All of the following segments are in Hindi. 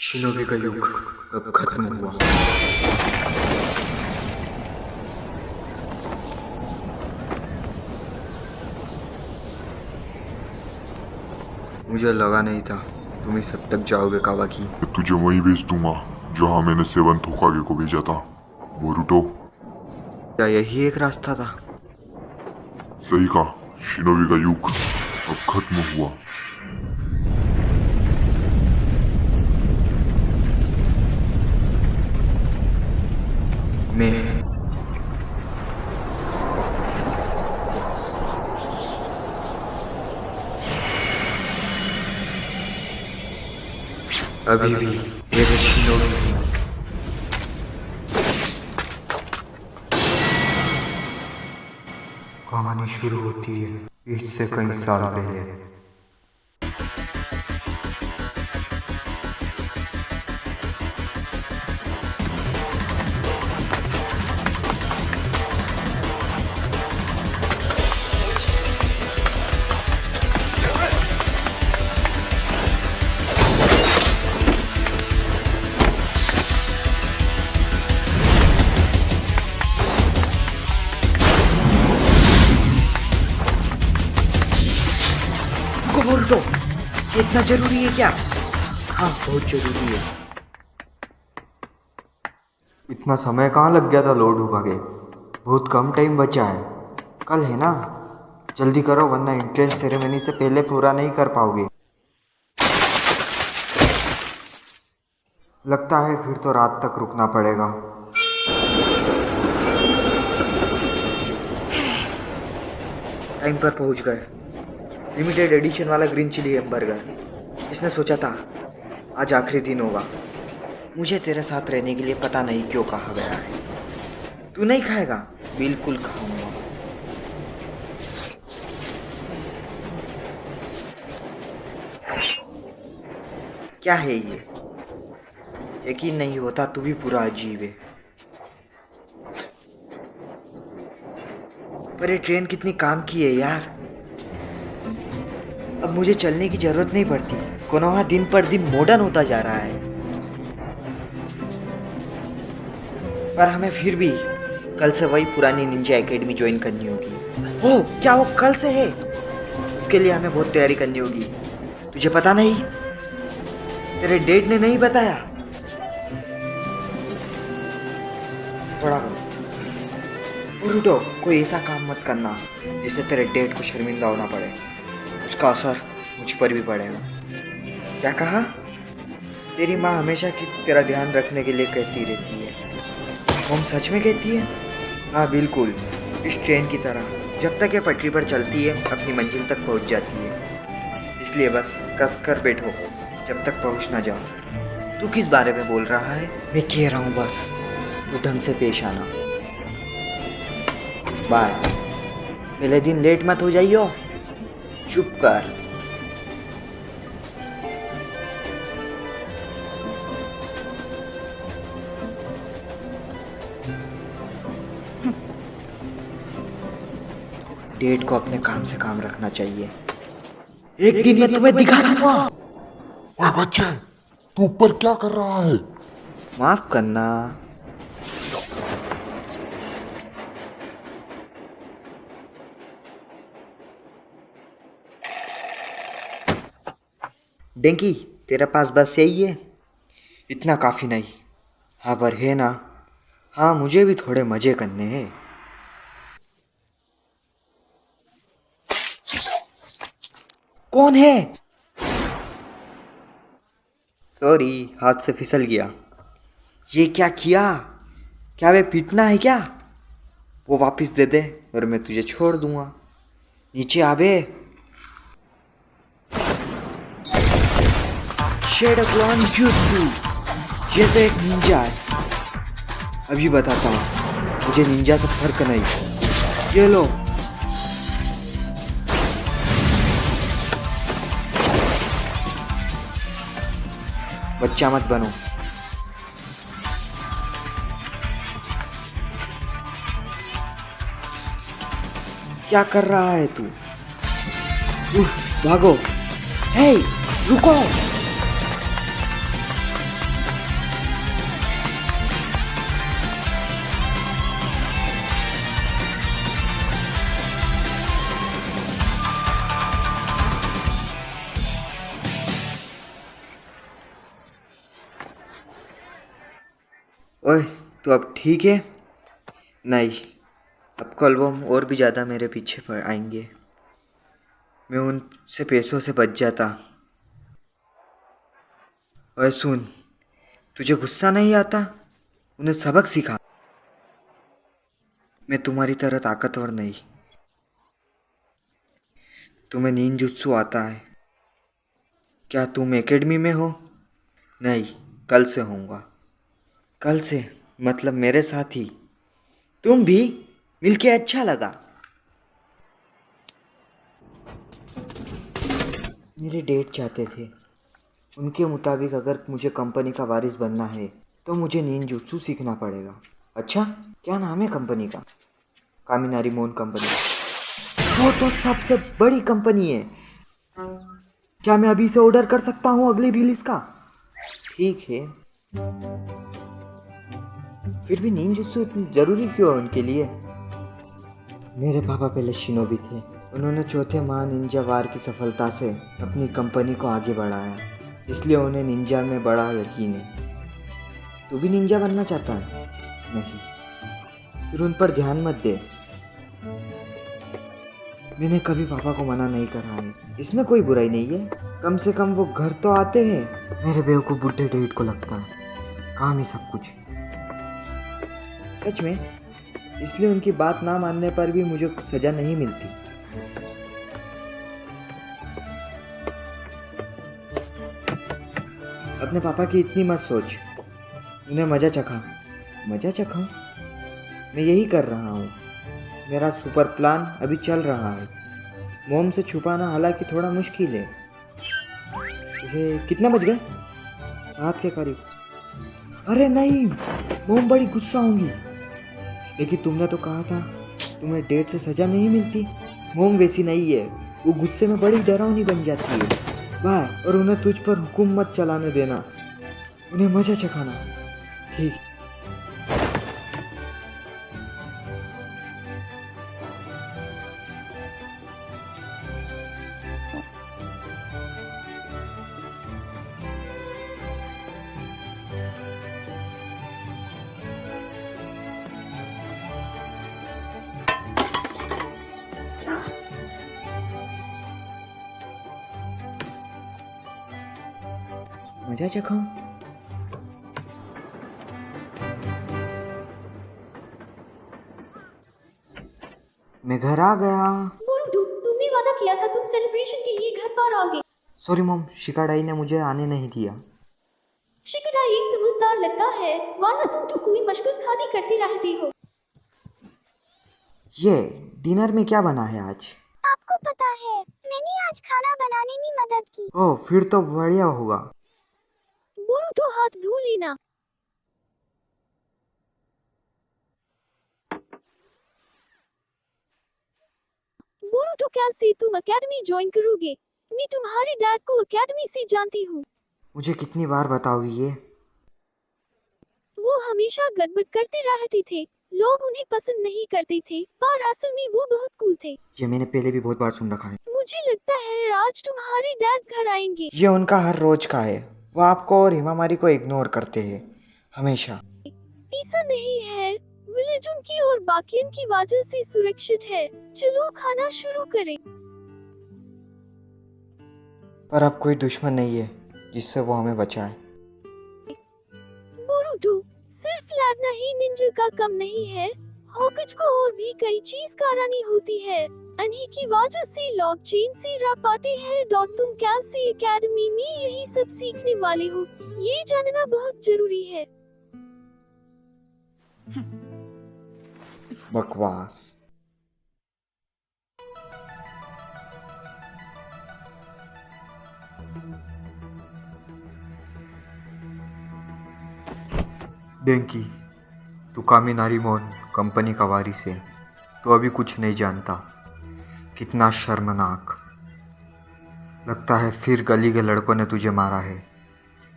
शिनोबी का युग अब खत्म हुआ। मुझे लगा नहीं था तुम इस हद तक जाओगे कावाकी। तुझे वहीं भेज दूंगा जहाँ मैंने सेवन थोकागे को भेजा था, बोरुटो। क्या यही एक रास्ता था? सही कहा, शिनोबी का युग अब खत्म हुआ। मैं अभी भी एक शिनोबी हूँ। कहानी शुरू होती है इससे कई साल पहले। बोरुटो, ये इतना जरूरी है क्या? हाँ, बहुत जरूरी है। इतना समय कहाँ लग गया था लोड होके? बहुत कम टाइम बचा है। कल है ना? जल्दी करो वरना एंट्रेंस सेरेमनी से पहले पूरा नहीं कर पाओगे। लगता है फिर तो रात तक रुकना पड़ेगा। टाइम पर पहुंच गए। लिमिटेड एडिशन वाला ग्रीन चिली हैमबर्गर। इसने सोचा था आज आखिरी दिन होगा। मुझे तेरे साथ रहने के लिए पता नहीं क्यों कहा गया है। तू नहीं खाएगा? बिल्कुल खाऊंगा। क्या है ये? यकीन नहीं होता, तू भी पूरा अजीब है। पर ये ट्रेन कितनी काम की है यार। अब मुझे चलने की जरूरत नहीं पड़ती। कोनोहा दिन पर दिन मॉडर्न होता जा रहा है। पर हमें फिर भी कल से वही पुरानी निंजा एकेडमी ज्वाइन करनी होगी। ओह, क्या वो कल से है? उसके लिए हमें बहुत तैयारी करनी होगी। तुझे पता नहीं? तेरे डैड ने नहीं बताया? थोड़ा बोरुटो, कोई ऐसा काम मत करना जिससे तेरे डैड को शर्मिंदा होना पड़े। उसका असर मुझ पर भी पड़ेगा। क्या कहा? तेरी माँ हमेशा की तेरा ध्यान रखने के लिए कहती रहती है। हम सच में कहती है? हाँ बिल्कुल, इस ट्रेन की तरह जब तक ये पटरी पर चलती है अपनी मंजिल तक पहुंच जाती है। इसलिए बस कस कर बैठो जब तक पहुंच ना जाओ। तू किस बारे में बोल रहा है? मैं कह रहा हूँ बस तू ढंग से पेश आना। बाय। पहले दिन लेट मत हो जाइयो। चुप कर। डेट को अपने काम से काम रखना चाहिए। एक दिन में तुम्हें दिखा दूंगा। ओए बच्चे, तू ऊपर क्या कर रहा है? माफ करना। डेंकी, तेरे पास बस यही है? इतना काफ़ी नहीं। हाँ पर है ना? हाँ, मुझे भी थोड़े मज़े करने हैं। कौन है? सॉरी, हाथ से फिसल गया। ये क्या किया? क्या वे पीटना है क्या? वो वापस दे दे और मैं तुझे छोड़ दूंगा। नीचे आवे। शेडोक्लॉन jutsu, ये तो एक निंजा है। अभी बताता हूँ, मुझे निंजा से फर्क नहीं। ये लो। बच्चा मत बनो। क्या कर रहा है तू? भागो। हे, रुको। ओए, तू अब ठीक है? नहीं, अब कल वो और भी ज़्यादा मेरे पीछे पड़ आएंगे। मैं उनसे पैसों से बच जाता। ओए सुन, तुझे गुस्सा नहीं आता? उन्हें सबक सिखा। मैं तुम्हारी तरह ताकतवर नहीं। तुम्हें निंजुत्सु आता है? क्या तुम एकेडमी में हो? नहीं, कल से होऊंगा। कल से मतलब मेरे साथ ही। तुम भी? मिलके अच्छा लगा। मेरे डैड चाहते थे, उनके मुताबिक अगर मुझे कंपनी का वारिस बनना है तो मुझे निंजुत्सु सीखना पड़ेगा। अच्छा, क्या नाम है कंपनी का? कामिनारी मोन कंपनी। वो तो सबसे बड़ी कंपनी है। क्या मैं अभी से ऑर्डर कर सकता हूँ अगली रिलीज का? ठीक है, फिर भी निंजुत्सु इतनी जरूरी क्यों है उनके लिए? मेरे पापा पहले शिनोबी थे। उन्होंने चौथे महा निंजा वार की सफलता से अपनी कंपनी को आगे बढ़ाया, इसलिए उन्हें निंजा में बड़ा यकीन है। तू भी निंजा बनना चाहता है? नहीं, फिर उन पर ध्यान मत दे। मैंने कभी पापा को मना नहीं करा है, इसमें कोई बुराई नहीं है। कम से कम वो घर तो आते हैं। मेरे बेवकूफ बुढ़े डैड को लगता है काम ही सब कुछ। सच में, इसलिए उनकी बात ना मानने पर भी मुझे सजा नहीं मिलती। अपने पापा की इतनी मत सोच। उन्हें मजा चखा। मजा चखाऊं? मैं यही कर रहा हूँ। मेरा सुपर प्लान अभी चल रहा है। मोम से छुपाना हालांकि थोड़ा मुश्किल है। इसे कितना बज गए? 7 के करीब। अरे नहीं, मोम बड़ी गुस्सा होंगी। लेकिन तुमने तो कहा था तुम्हें डेट से सजा नहीं मिलती। मोम वैसी नहीं है, वो गुस्से में बड़ी डरावनी बन जाती है। बाय, और उन्हें तुझ पर हुक्म मत चलाने देना, उन्हें मजा चखाना। ठीक। मजा चखाऊं? मैं घर आ गया। बोरुटो, तुमने वादा किया था तुम सेलिब्रेशन के लिए घर पर आओगे। सॉरी मॉम, शिकाडाई ने मुझे आने नहीं दिया। शिकाडाई एक समझदार लड़का है, वरना तुम तो कोई मशगूल खादी करती रहती हो। ये डिनर में क्या बना है आज? आपको पता है, मैंने आज खाना बनाने में मदद की। ओह, फिर तो बढ़िया होगा। बोरुटो, हाथ धो लेना। बोरुटो, क्या से तुम एकेडमी ज्वाइन करोगे? मैं तुम्हारे डैड को एकेडमी से जानती हूँ। मुझे कितनी बार बताओगी ये? वो हमेशा गड़बड़ करते रहते थे, लोग उन्हें पसंद नहीं करते थे, पर असल में वो बहुत कूल थे। ये मैंने पहले भी बहुत बार सुन रखा है। मुझे लगता है आज तुम्हारे डैड घर आएंगे। ये उनका हर रोज का है। वो आपको और हिमामारी को इग्नोर करते हैं हमेशा। ऐसा नहीं है, विलेज उनकी और बाकियन की वजह से सुरक्षित है। चलो खाना शुरू करें। पर अब कोई दुश्मन नहीं है जिससे वो हमें बचाए। बोरुटो, सिर्फ लड़ना ही निंजा का कम नहीं है, हॉकेज को और भी कई चीज करानी होती है। अनही की वजह से लॉक चेन से रह पाते हैं। तुम कैसे एकेडमी में यही सब सीखने वाले हो, ये जानना बहुत जरूरी है। बकवास। डेंकी, तू कामिनारी मोन कंपनी का वारिस है, तो अभी कुछ नहीं जानता। कितना शर्मनाक। लगता है फिर गली के लड़कों ने तुझे मारा है।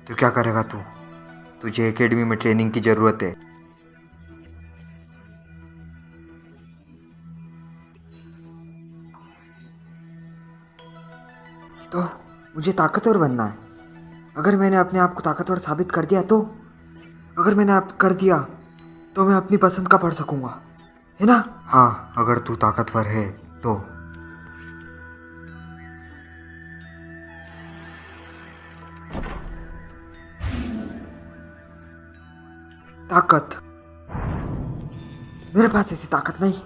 तो क्या करेगा तू? तुझे एकेडमी में ट्रेनिंग की ज़रूरत है। तो मुझे ताकतवर बनना है। अगर मैंने अपने आप को ताकतवर साबित कर दिया तो अगर मैंने अब कर दिया तो मैं अपनी पसंद का पढ़ सकूंगा, है ना? हाँ, अगर तू ताकतवर है तो। ताकत? मेरे पास ऐसी ताकत नहीं।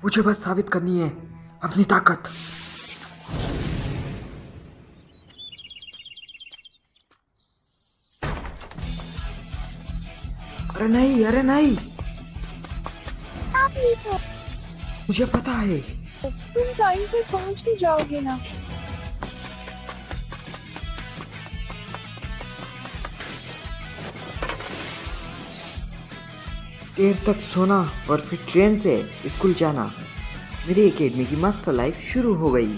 मुझे बस साबित करनी है अपनी ताकत। अरे नहीं, अरे नहीं, आप नीट हो। मुझे पता है। तुम टाइम पे पहुंच ही जाओगे ना। देर तक सोना और फिर ट्रेन से स्कूल जाना। मेरी एकेडमी की मस्त लाइफ शुरू हो गई।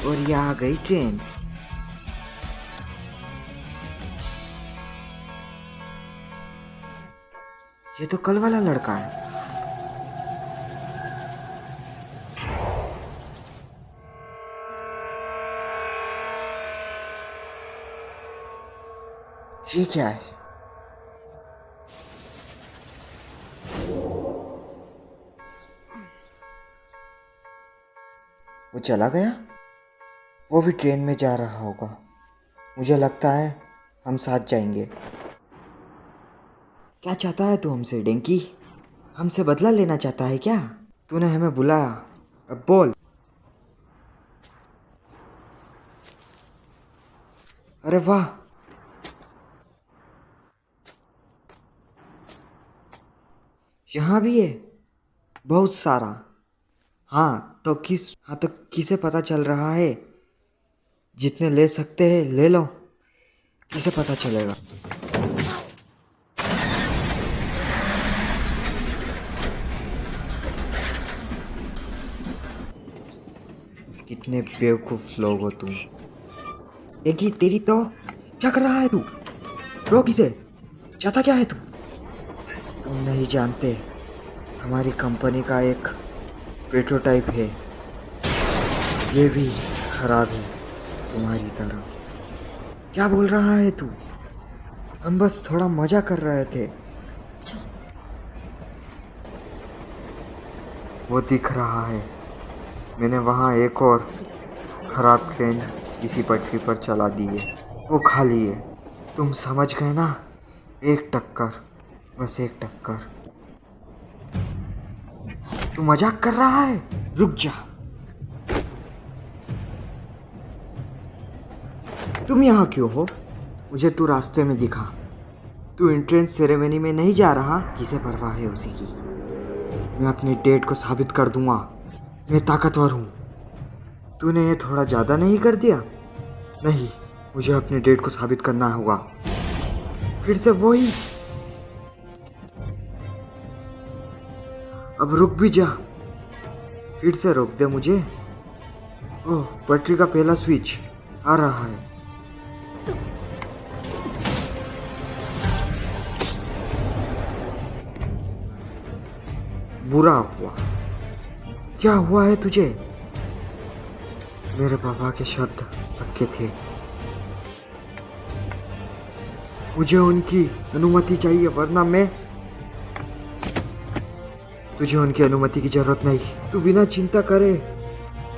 और ये आ गई ट्रेन। ये तो कल वाला लड़का है। ये क्या है? वो चला गया? वो भी ट्रेन में जा रहा होगा। मुझे लगता है हम साथ जाएंगे। क्या चाहता है तू हमसे, डेंकी? हमसे बदला लेना चाहता है क्या? तूने हमें बुलाया, अब बोल। अरे वाह, यहाँ भी है बहुत सारा। हाँ तो किसे पता चल रहा है? जितने ले सकते हैं ले लो, किसे पता चलेगा? कितने बेवकूफ लोग हो तुम। देखी तेरी तो। क्या कर रहा है तू? रोक इसे। चाहता क्या है तू? तुम नहीं जानते, हमारी कंपनी का एक प्रोटोटाइप है, ये भी खराब है तुम्हारी तरह। क्या बोल रहा है तू? हम बस थोड़ा मजा कर रहे थे। वो दिख रहा है, मैंने वहाँ एक और खराब ट्रेन इसी पटरी पर चला दी है, वो खाली है। तुम समझ गए ना? एक टक्कर, बस एक टक्कर। तू मजाक कर रहा है? रुक जा। तुम यहाँ क्यों हो? मुझे तू रास्ते में दिखा। तू एंट्रेंस सेरेमनी में नहीं जा रहा? किसे परवाह है उसी की। मैं अपने डेट को साबित कर दूंगा, मैं ताकतवर हूँ। तूने ये थोड़ा ज़्यादा नहीं कर दिया? नहीं, मुझे अपने डेट को साबित करना होगा। फिर से वही। अब रुक भी जा। फिर से रोक दे मुझे। ओह, पटरी का पहला स्विच आ रहा है। बुरा हुआ। क्या हुआ है तुझे? मेरे पापा के शब्द पक्के थे। मुझे उनकी अनुमति चाहिए, वरना मैं। तुझे उनकी अनुमति की जरूरत नहीं। तू बिना चिंता करे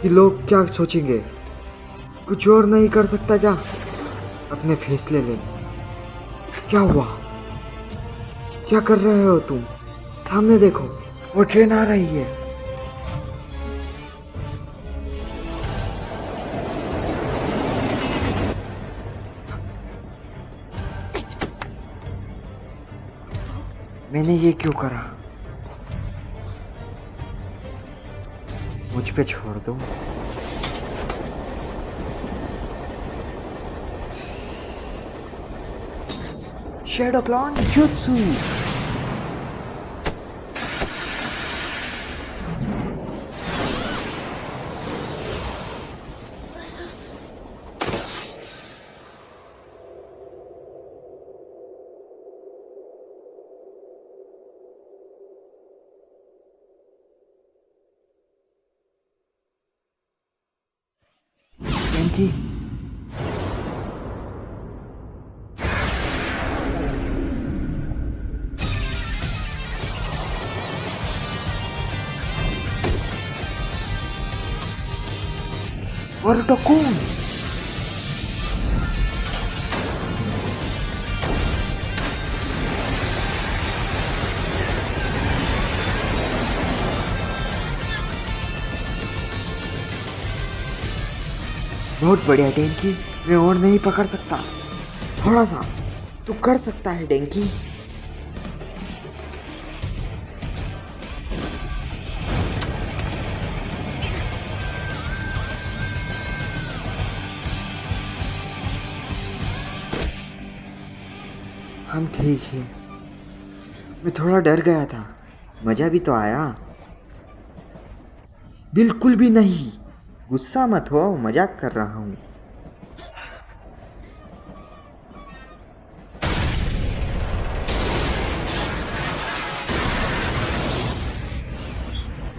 कि लोग क्या सोचेंगे, कुछ और नहीं कर सकता क्या? अपने फैसले ले। क्या हुआ? क्या कर रहे हो तुम? सामने देखो, वो ट्रेन आ रही है। मैंने ये क्यों करा? मुझ पे छोड़ दो। Shadow clone jutsu. Dunki. Boruto कौन? बहुत बढ़िया डेंकी, मैं और नहीं पकड़ सकता। थोड़ा सा तू कर सकता है डेंकी। हम ठीक है। मैं थोड़ा डर गया था, मजा भी तो आया। बिल्कुल भी नहीं, गुस्सा मत हो, मजाक कर रहा हूँ।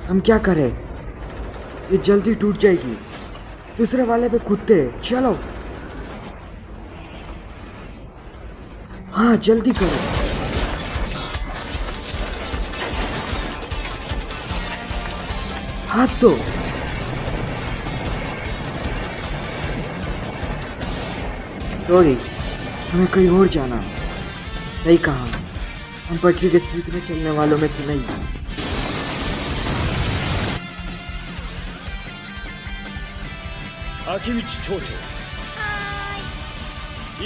हम क्या करें? ये जल्दी टूट जाएगी। दूसरे वाले पे कूदते, चलो। हाँ जल्दी करो। हाथ दो। सॉरी, हमें कहीं और जाना। सही कहा, हम पटरी के सीधे चलने वालों में से नहीं। Akimichi Chocho,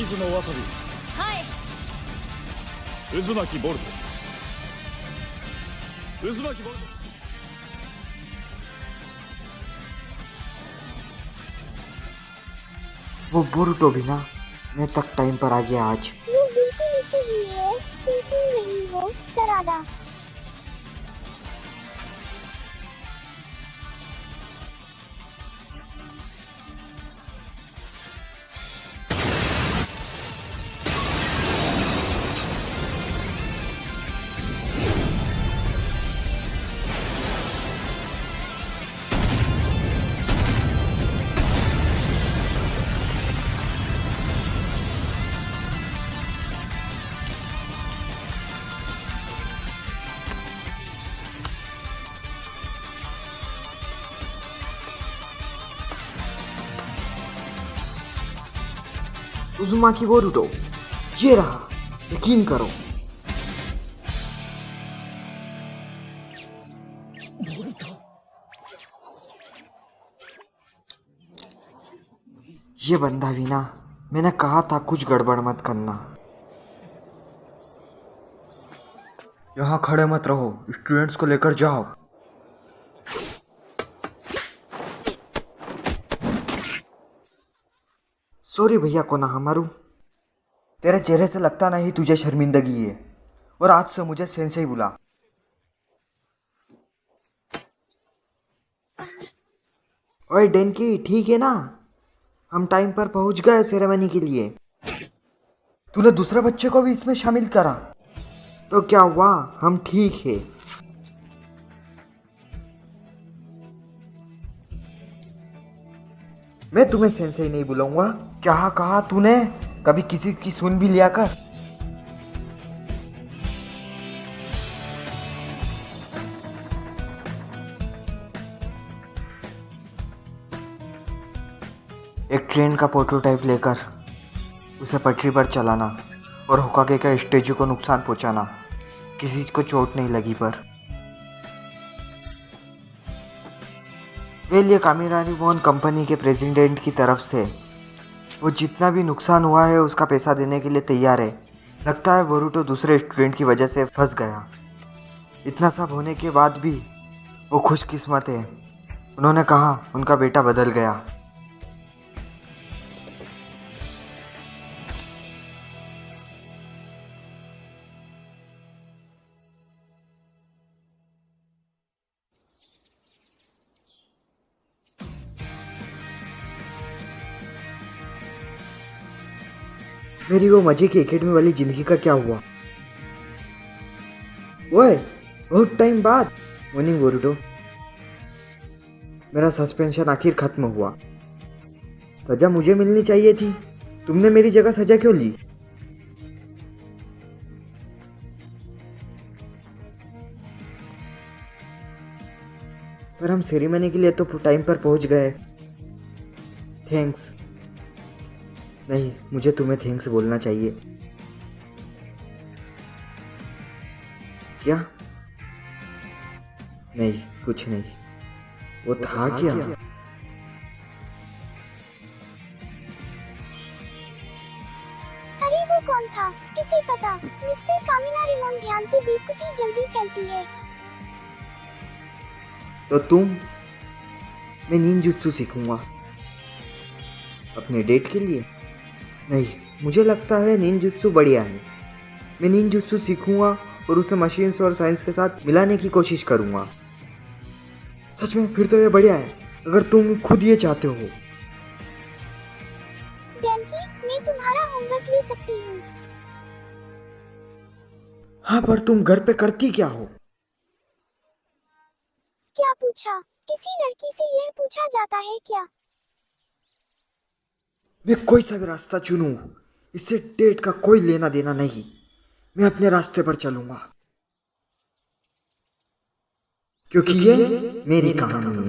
Izuno Wasabi, はい。 Uzumaki Bolt, Uzumaki Bolt. वो बोरुटो भी ना मैं तक टाइम पर आ गया आज। वो बिल्कुल सही है, तुम सुन रही हो सरादा? उजुमाकी बोरुटो, ये रहा, यकीन करो। ये बंदा भी ना, मैंने कहा था कुछ गड़बड़ मत करना। यहाँ खड़े मत रहो, स्टूडेंट्स को लेकर जाओ। सॉरी भैया कोनोहामारू, तेरे चेहरे से लगता नहीं तुझे शर्मिंदगी है, और आज से मुझे सेंसेई बुला। ओए डेंकी, ठीक है ना? हम टाइम पर पहुंच गए सेरेमनी के लिए। तूने दूसरे बच्चे को भी इसमें शामिल करा, तो क्या हुआ? हम ठीक है। मैं तुम्हें सेंसेई नहीं बुलाऊंगा। क्या कहा तूने? कभी किसी की सुन भी लिया कर। एक ट्रेन का प्रोटोटाइप लेकर उसे पटरी पर चलाना और होकागे का स्टैचू को नुकसान पहुंचाना, किसी को चोट नहीं लगी पर। वेल, ये कामिरानी मोहन कंपनी के प्रेसिडेंट की तरफ से वो जितना भी नुकसान हुआ है उसका पैसा देने के लिए तैयार है। लगता है बोरुटो दूसरे स्टूडेंट की वजह से फंस गया। इतना सब होने के बाद भी वो खुशकिस्मत है। उन्होंने कहा उनका बेटा बदल गया। मेरी वो मजे की एकेडमी वाली जिंदगी का क्या हुआ? ओए, बहुत टाइम बाद। Morning Boruto. मेरा सस्पेंशन आखिर खत्म हुआ। सजा मुझे मिलनी चाहिए थी, तुमने मेरी जगह सजा क्यों ली? पर हम सेरेमनी के लिए तो टाइम पर पहुंच गए। थैंक्स। नहीं, मुझे तुम्हें थैंक्स बोलना चाहिए। क्या? नहीं, कुछ नहीं। वो था क्या? अरे वो कौन था? किसे पता? मिस्टर कामिना रिमोन ध्यान से बेवकूफी जल्दी फैलती है। तो तुम? मैं निंजुत्सु सीखूंगा अपने डेट के लिए। नहीं, मुझे लगता है निंजुत्सु बढ़िया है। मैं निंजुत्सु सीखूंगा और उसे मशीन्स और साइंस के साथ मिलाने की कोशिश करूंगा। सच में फिर तो ये बढ़िया है, अगर तुम खुद ये चाहते हो। डेनकी, मैं तुम्हारा होमवर्क ले सकती हूँ। हाँ, पर तुम घर पे करती क्या हो? क्या पूछा? किसी लड़की से यह पूछा जाता है क्या? मैं कोई सा भी रास्ता चुनूं, इससे डेट का कोई लेना देना नहीं। मैं अपने रास्ते पर चलूंगा, क्योंकि ये मेरी कहानी है।